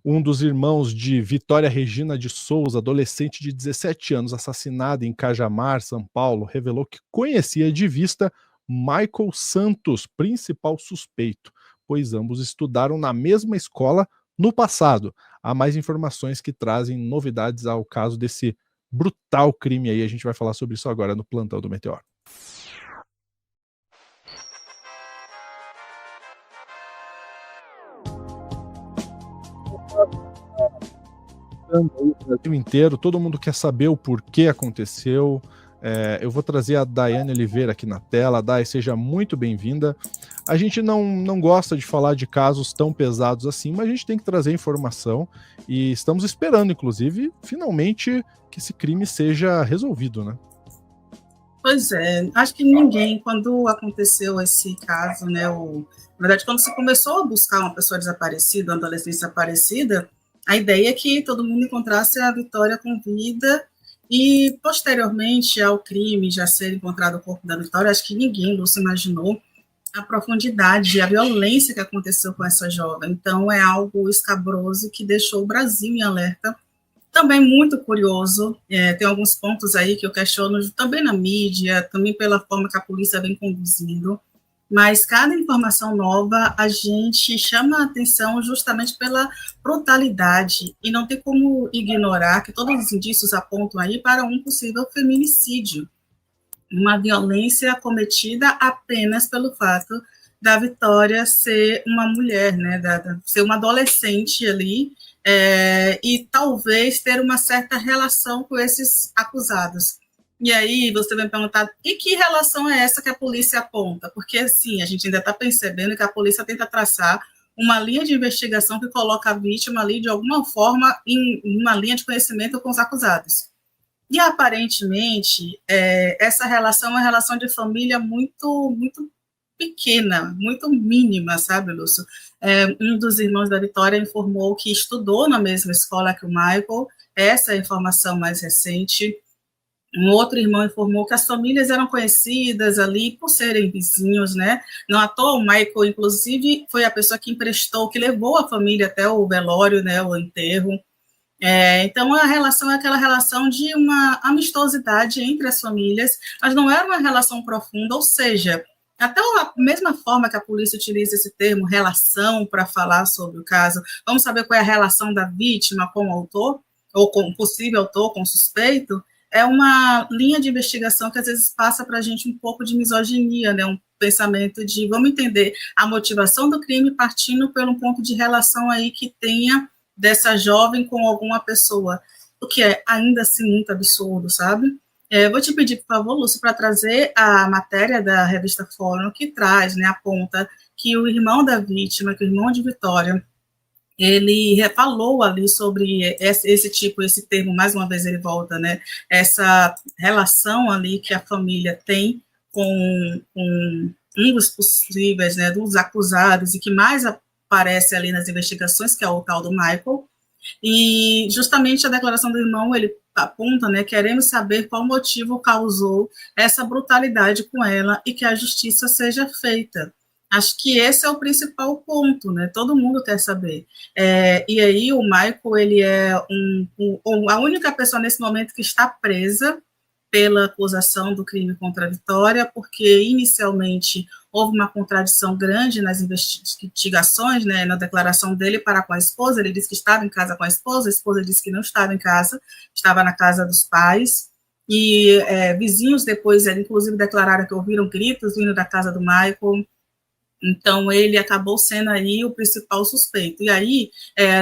Um dos irmãos de Vitória Regina de Souza, adolescente de 17 anos, assassinada em Cajamar, São Paulo, revelou que conhecia de vista Michael Santos, principal suspeito, pois ambos estudaram na mesma escola no passado. Há mais informações que trazem novidades ao caso desse brutal crime aí. A gente vai falar sobre isso agora no Plantão do Meteoro. O Brasil inteiro, todo mundo quer saber o porquê aconteceu. Eu vou trazer a Daiane Oliveira aqui na tela. Dai, seja muito bem-vinda. A gente não gosta de falar de casos tão pesados assim, mas a gente tem que trazer informação e estamos esperando, inclusive, finalmente que esse crime seja resolvido, né? Pois é, acho que ninguém, quando aconteceu esse caso, né, na verdade, quando se começou a buscar uma pessoa desaparecida, uma adolescente desaparecida, a ideia é que todo mundo encontrasse a Vitória com vida e, posteriormente ao crime já ser encontrado o corpo da Vitória, acho que ninguém, Lúcio, imaginou a profundidade, a violência que aconteceu com essa jovem. Então, é algo escabroso que deixou o Brasil em alerta. Também muito curioso, tem alguns pontos aí que eu questiono também na mídia, também pela forma que a polícia vem conduzindo, mas cada informação nova a gente chama a atenção justamente pela brutalidade, e não tem como ignorar que todos os indícios apontam aí para um possível feminicídio, uma violência cometida apenas pelo fato da Vitória ser uma mulher, né, ser uma adolescente ali, e talvez ter uma certa relação com esses acusados. E aí você vai me perguntar, e que relação é essa que a polícia aponta? Porque, assim, a gente ainda está percebendo que a polícia tenta traçar uma linha de investigação que coloca a vítima ali, de alguma forma, em uma linha de conhecimento com os acusados. E, aparentemente, essa relação é uma relação de família muito pequena, muito mínima, sabe, Lúcio? Um dos irmãos da Vitória informou que estudou na mesma escola que o Michael, essa é a informação mais recente. Um outro irmão informou que as famílias eram conhecidas ali por serem vizinhos, né? Não à toa, o Michael, inclusive, foi a pessoa que emprestou, que levou a família até o velório, né, o enterro. Então, a relação é aquela relação de uma amistosidade entre as famílias, mas não era uma relação profunda, ou seja, até a mesma forma que a polícia utiliza esse termo, relação, para falar sobre o caso, vamos saber qual é a relação da vítima com o autor, ou com o possível autor, com o suspeito, é uma linha de investigação que às vezes passa para a gente um pouco de misoginia, né? Um pensamento de, vamos entender a motivação do crime partindo pelo ponto de relação aí que tenha dessa jovem com alguma pessoa, o que é ainda assim muito absurdo, sabe? Vou te pedir, por favor, Lúcio, para trazer a matéria da revista Fórum, que traz, né, aponta que o irmão da vítima, que o irmão de Vitória, ele falou ali sobre esse termo, mais uma vez ele volta, né, essa relação ali que a família tem com um dos possíveis, né, dos acusados, e que mais aparece ali nas investigações, que é o tal do Michael, e justamente a declaração do irmão, ele aponta, né, queremos saber qual motivo causou essa brutalidade com ela e que a justiça seja feita. Acho que esse é o principal ponto, né, todo mundo quer saber. E aí o Michael, ele é a única pessoa nesse momento que está presa pela acusação do crime contra a Vitória, porque inicialmente houve uma contradição grande nas investigações, né, na declaração dele para com a esposa. Ele disse que estava em casa com a esposa disse que não estava em casa, estava na casa dos pais, e vizinhos depois, inclusive, declararam que ouviram gritos vindo da casa do Michael. Então, ele acabou sendo aí o principal suspeito. E aí,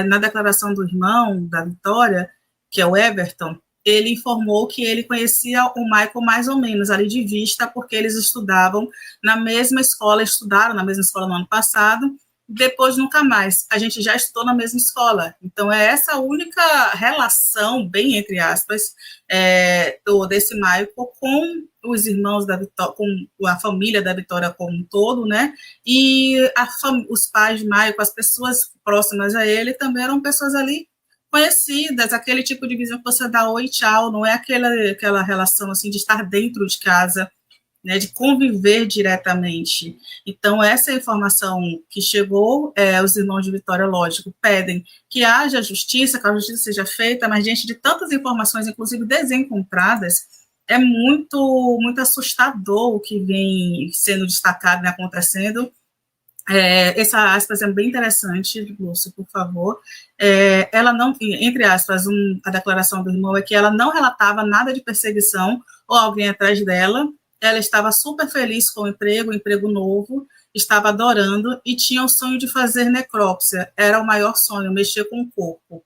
na declaração do irmão da Vitória, que é o Everton, ele informou que ele conhecia o Michael mais ou menos ali de vista, porque eles estudaram na mesma escola no ano passado, depois nunca mais. A gente já estudou na mesma escola. Então, é essa única relação, bem entre aspas, desse Michael com os irmãos da Vitória, com a família da Vitória como um todo, né? E os pais de Michael, as pessoas próximas a ele, também eram pessoas ali conhecidas, aquele tipo de visão que você dá oi, tchau, não é aquela relação assim de estar dentro de casa. né, de conviver diretamente. Então, essa informação que chegou, os irmãos de Vitória, lógico, pedem que haja justiça, que a justiça seja feita, mas diante de tantas informações, inclusive desencontradas, é muito, muito assustador o que vem sendo destacado, né, acontecendo. Essa aspas é bem interessante, Lúcio, por favor. Ela não, entre aspas, a declaração do irmão é que ela não relatava nada de perseguição ou alguém atrás dela. Ela estava super feliz com o emprego novo, estava adorando e tinha o sonho de fazer necrópsia. Era o maior sonho, mexer com o corpo.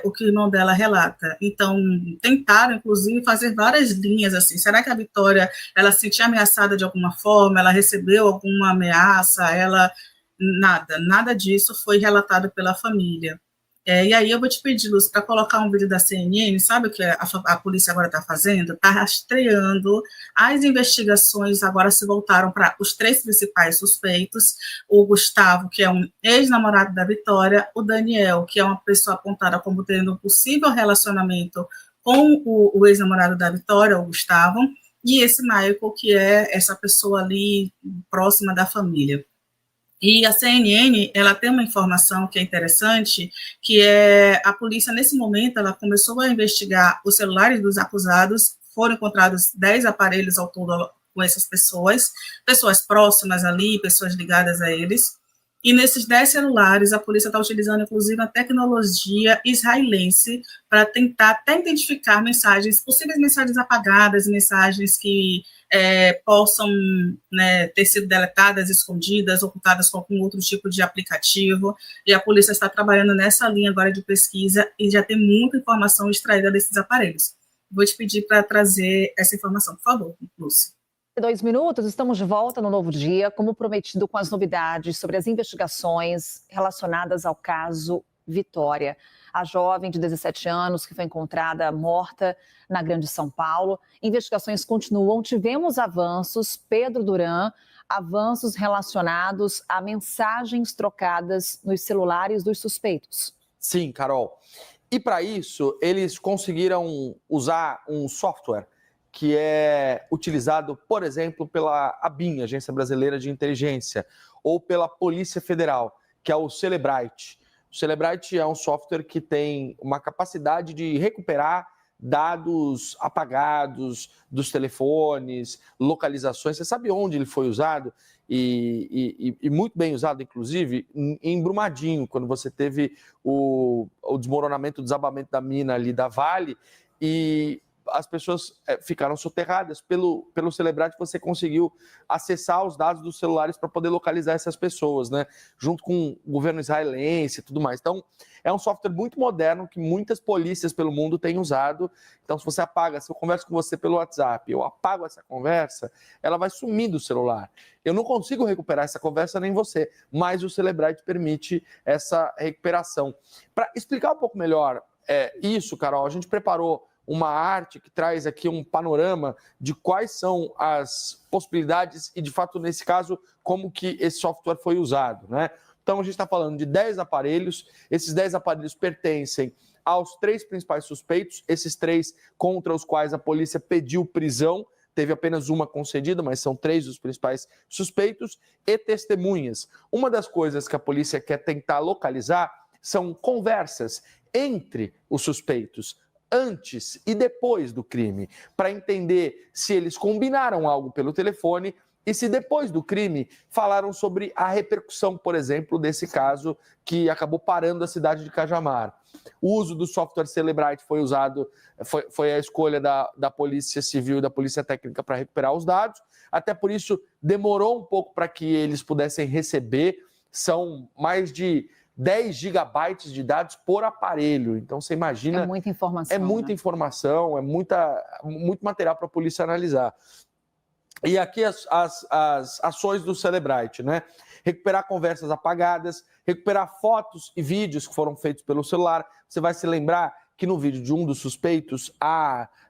O que o irmão dela relata. Então, tentaram, inclusive, fazer várias linhas, assim, será que a Vitória, ela se sentia ameaçada de alguma forma, ela recebeu alguma ameaça, nada disso foi relatado pela família. E aí eu vou te pedir, Lúcio, para colocar um vídeo da CNN, sabe o que a polícia agora está fazendo? Está rastreando, as investigações agora se voltaram para os 3 principais suspeitos, o Gustavo, que é um ex-namorado da Vitória, o Daniel, que é uma pessoa apontada como tendo um possível relacionamento com o ex-namorado da Vitória, o Gustavo, e esse Michael, que é essa pessoa ali próxima da família. E a CNN, ela tem uma informação que é interessante, que a polícia, nesse momento, ela começou a investigar os celulares dos acusados, foram encontrados 10 aparelhos ao todo com essas pessoas próximas ali, pessoas ligadas a eles, e nesses 10 celulares, a polícia está utilizando, inclusive, a tecnologia israelense para tentar até identificar possíveis mensagens apagadas, mensagens que possam, né, ter sido deletadas, escondidas, ocultadas com algum outro tipo de aplicativo, e a polícia está trabalhando nessa linha agora de pesquisa e já tem muita informação extraída desses aparelhos. Vou te pedir para trazer essa informação, por favor, Lúcia. 2 minutos, estamos de volta no Novo Dia, como prometido, com as novidades sobre as investigações relacionadas ao caso Vitória. A jovem de 17 anos que foi encontrada morta na Grande São Paulo. Investigações continuam, tivemos avanços, Pedro Duran, avanços relacionados a mensagens trocadas nos celulares dos suspeitos. Sim, Carol. E para isso, eles conseguiram usar um software que é utilizado, por exemplo, pela ABIN, Agência Brasileira de Inteligência, ou pela Polícia Federal, que é o Cellebrite. O Cellebrite é um software que tem uma capacidade de recuperar dados apagados dos telefones, localizações. Você sabe onde ele foi usado? E muito bem usado, inclusive, em Brumadinho, quando você teve o desmoronamento, o desabamento da mina ali da Vale, e as pessoas ficaram soterradas. Pelo Cellebrite, você conseguiu acessar os dados dos celulares para poder localizar essas pessoas, né? Junto com o governo israelense e tudo mais. Então, é um software muito moderno que muitas polícias pelo mundo têm usado. Então, se eu converso com você pelo WhatsApp, eu apago essa conversa, ela vai sumir do celular. Eu não consigo recuperar essa conversa, nem você, mas o Cellebrite permite essa recuperação. Para explicar um pouco melhor isso, Carol, a gente preparou uma arte que traz aqui um panorama de quais são as possibilidades e, de fato, nesse caso, como que esse software foi usado, né? Então, a gente está falando de 10 aparelhos. Esses 10 aparelhos pertencem aos 3 principais suspeitos, esses 3 contra os quais a polícia pediu prisão. Teve apenas uma concedida, mas são 3 dos principais suspeitos e testemunhas. Uma das coisas que a polícia quer tentar localizar são conversas entre os suspeitos, antes e depois do crime, para entender se eles combinaram algo pelo telefone e se depois do crime falaram sobre a repercussão, por exemplo, desse caso que acabou parando a cidade de Cajamar. O uso do software Cellebrite foi a escolha da Polícia Civil e da Polícia Técnica para recuperar os dados, até por isso demorou um pouco para que eles pudessem receber, são mais de 10 gigabytes de dados por aparelho. Então, você imagina... É muita informação. É muita informação, muito material para a polícia analisar. E aqui as ações do Cellebrite, né? Recuperar conversas apagadas, recuperar fotos e vídeos que foram feitos pelo celular. Você vai se lembrar que no vídeo de um dos suspeitos,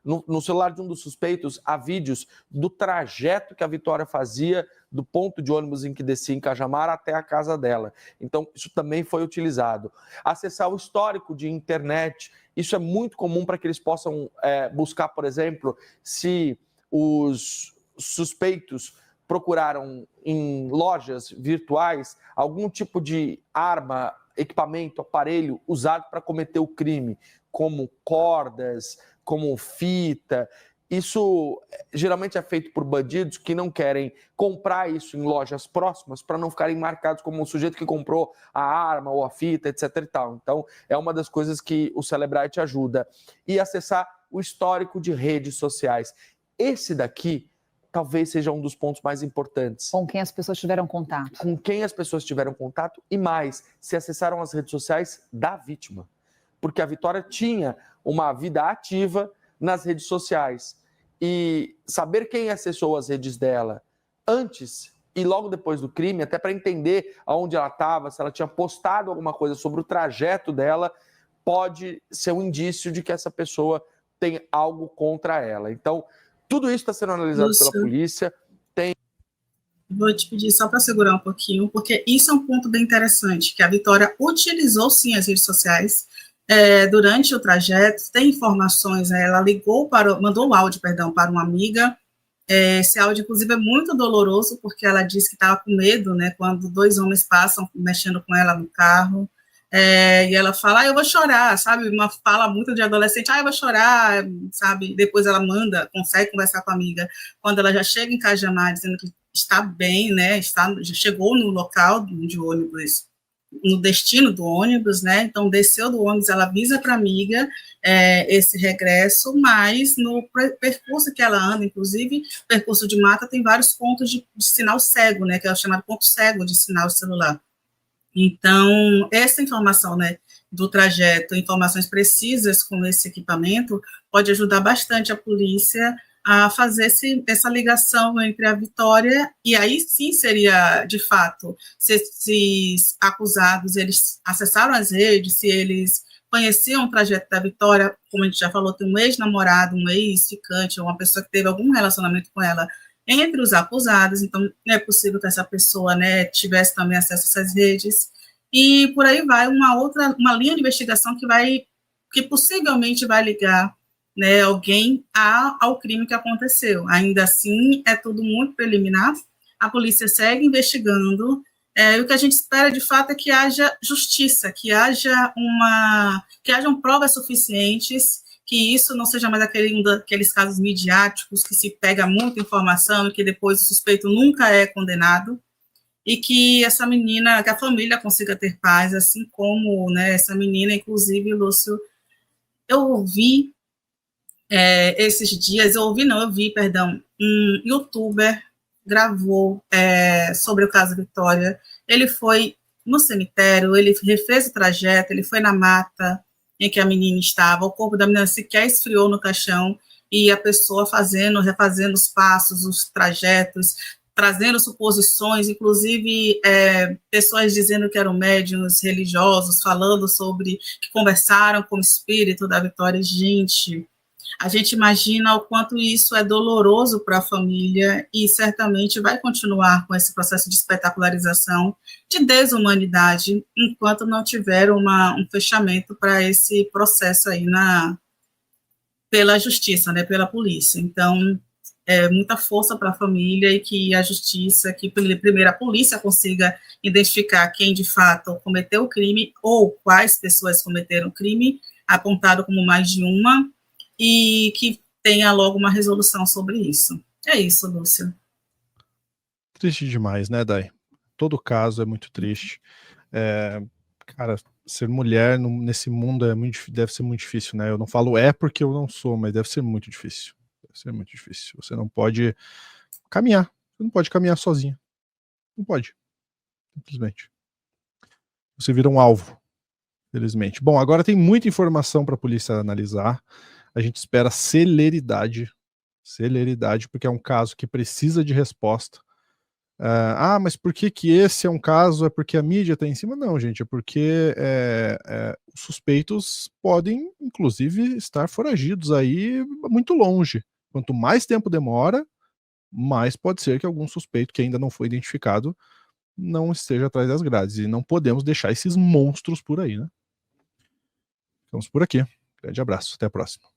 no celular de um dos suspeitos, há vídeos do trajeto que a Vitória fazia do ponto de ônibus em que descia em Cajamar até a casa dela. Então, isso também foi utilizado. Acessar o histórico de internet, isso é muito comum para que eles possam buscar, por exemplo, se os suspeitos procuraram em lojas virtuais algum tipo de arma, equipamento, aparelho usado para cometer o crime, como cordas, como fita. Isso geralmente é feito por bandidos que não querem comprar isso em lojas próximas para não ficarem marcados como o sujeito que comprou a arma ou a fita, etc. e tal. Então, é uma das coisas que o Cellebrite ajuda. E acessar o histórico de redes sociais. Esse daqui talvez seja um dos pontos mais importantes. Com quem as pessoas tiveram contato. Com quem as pessoas tiveram contato e mais, se acessaram as redes sociais da vítima. Porque a Vitória tinha uma vida ativa nas redes sociais. E saber quem acessou as redes dela antes e logo depois do crime, até para entender aonde ela estava, se ela tinha postado alguma coisa sobre o trajeto dela, pode ser um indício de que essa pessoa tem algo contra ela. Então, tudo isso está sendo analisado pela polícia. Vou te pedir só para segurar um pouquinho, porque isso é um ponto bem interessante, que a Vitória utilizou sim as redes sociais durante o trajeto, tem informações, ela mandou um áudio, para uma amiga. Esse áudio, inclusive, é muito doloroso, porque ela disse que estava com medo, né, quando 2 homens passam mexendo com ela no carro, e ela fala, eu vou chorar, sabe, uma fala muito de adolescente, eu vou chorar, sabe, depois ela consegue conversar com a amiga, quando ela já chega em Cajamar, dizendo que está bem, né, já chegou no local de ônibus, no destino do ônibus, né, então desceu do ônibus, ela avisa para a amiga esse regresso, mas no percurso que ela anda, inclusive, percurso de mata, tem vários pontos de sinal cego, né, que é o chamado ponto cego de sinal celular. Então, essa informação, né, do trajeto, informações precisas com esse equipamento, pode ajudar bastante a polícia a fazer essa ligação entre a Vitória, e aí sim seria, de fato, se esses acusados, eles acessaram as redes, se eles conheciam o trajeto da Vitória, como a gente já falou, tem um ex-namorado, um ex-ficante, ou uma pessoa que teve algum relacionamento com ela, entre os acusados, então é possível que essa pessoa, né, tivesse também acesso a essas redes, e por aí vai uma linha de investigação que possivelmente vai ligar, né, alguém ao crime que aconteceu. Ainda assim, é tudo muito preliminar, a polícia segue investigando, e o que a gente espera, de fato, é que haja justiça, que hajam provas suficientes, que isso não seja mais aqueles casos midiáticos que se pega muita informação e que depois o suspeito nunca é condenado, e que essa menina, que a família consiga ter paz, assim como, né, essa menina, inclusive, Lúcio, eu vi um youtuber gravou sobre o caso Vitória, ele foi no cemitério, ele refez o trajeto, ele foi na mata em que a menina estava, o corpo da menina sequer esfriou no caixão, e a pessoa refazendo os passos, os trajetos, trazendo suposições, inclusive pessoas dizendo que eram médiuns religiosos, falando sobre, que conversaram com o espírito da Vitória. Gente, a gente imagina o quanto isso é doloroso para a família e certamente vai continuar com esse processo de espetacularização, de desumanidade, enquanto não tiver um fechamento para esse processo aí pela justiça, né, pela polícia. Então, muita força para a família e que a justiça, que primeiro a polícia consiga identificar quem de fato cometeu o crime ou quais pessoas cometeram o crime, apontado como mais de uma, e que tenha logo uma resolução sobre isso. É isso, Lúcio. Triste demais, né, Day? Todo caso é muito triste. Cara, ser mulher nesse mundo deve ser muito difícil, né? Eu não falo porque eu não sou, mas deve ser muito difícil. Deve ser muito difícil. Você não pode caminhar. Você não pode caminhar sozinha. Não pode. Simplesmente. Você vira um alvo. Felizmente. Bom, agora tem muita informação para a polícia analisar. A gente espera celeridade, porque é um caso que precisa de resposta. Mas por que esse é um caso? É porque a mídia está em cima? Não, gente, é porque os suspeitos podem, inclusive, estar foragidos aí muito longe. Quanto mais tempo demora, mais pode ser que algum suspeito que ainda não foi identificado não esteja atrás das grades. E não podemos deixar esses monstros por aí, né? Ficamos por aqui. Grande abraço. Até a próxima.